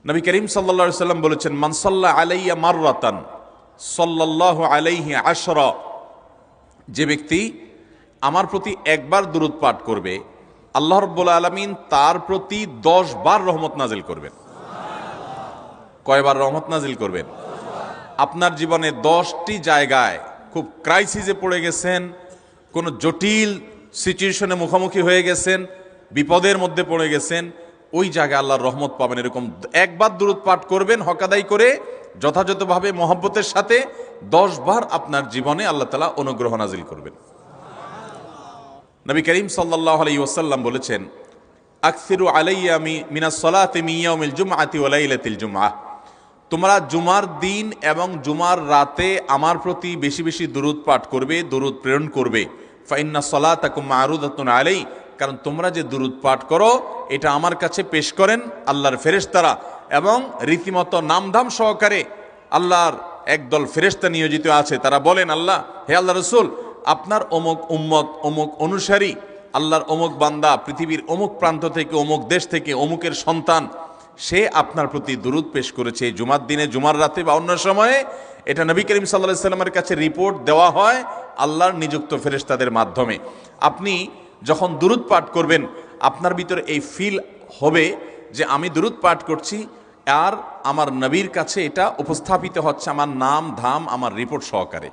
নবী করিম সাল্লাল্লাহু আলাইহি সাল্লাম বলেছেন, মান সাল্লা আলাইয়া মাররাতান সাল্লাল্লাহু আলাইহি আশরা, যে ব্যক্তি আমার প্রতি একবার দুরূদ পাঠ করবে, আল্লাহ রাব্বুল আলামিন তার প্রতি 10 বার রহমত নাজিল করবেন। কয়বার রহমত নাজিল করবেন? আপনার জীবনে 10টি জায়গায় খুব ক্রাইসিসে পড়ে গেছেন, কোনো জটিল সিচুয়েশনে মুখোমুখি হয়ে গেছেন, বিপদের মধ্যে পড়ে গেছেন, ওই জায়গায় আল্লাহর রহমত পাবেন। এরকম একবার দুরূদ পাঠ করবেন হক আদায় করে, যথাযথভাবে মহব্বতের সাথে 10 বার আপনার জীবনে আল্লাহ তাআলা অনুগ্রহ নাজিল করবেন। নবী করিম সাল্লাল্লাহু আলাইহি ওয়াসাল্লাম বলেছেন, আকসিরু আলাইয়া মিনাস সালাতি মিন ইয়াউমিল জুমআতি ওয়া লাইলাতিল জুমআহ, তোমরা জুমার দিন এবং জুমার রাতে আমার প্রতি বেশি বেশি দুরূদ পাঠ করবে, দুরূদ প্রেরণ করবে। ফাইন্না সালাতাকুম মা'রুদাতুন আলাই, কারণ তোমরা যে দুরূদ পাঠ করো এটা আমার কাছে পেশ করেন আল্লাহর ফেরেশতারা, এবং রীতিমতো নামধাম সহকারে আল্লাহর একদল ফেরেশতা নিয়োজিত আছে। তারা বলেন, আল্লাহ, হে আল্লাহ রসুল, আপনার অমুক উম্মত, অমুক অনুসারী, আল্লাহর অমুক বান্দা পৃথিবীর অমুক প্রান্ত থেকে, অমুক দেশ থেকে, অমুকের সন্তান, সে আপনার প্রতি দুরূদ পেশ করেছে জুমার দিনে, জুমার রাতে বা অন্য সময়ে। এটা নবী করিম সাল্লাল্লাহু আলাইহি সাল্লামের কাছে রিপোর্ট দেওয়া হয় আল্লাহর নিযুক্ত ফেরেশতাদের মাধ্যমে। আপনি যখন দুরূদ পাঠ করবেন, আপনার ভিতরে এই ফিল হবে যে আমি দুরূদ পাঠ করছি আর আমার নবীর কাছে এটা উপস্থাপিত হচ্ছে আমার নাম ধাম, আমার রিপোর্ট সহকারে।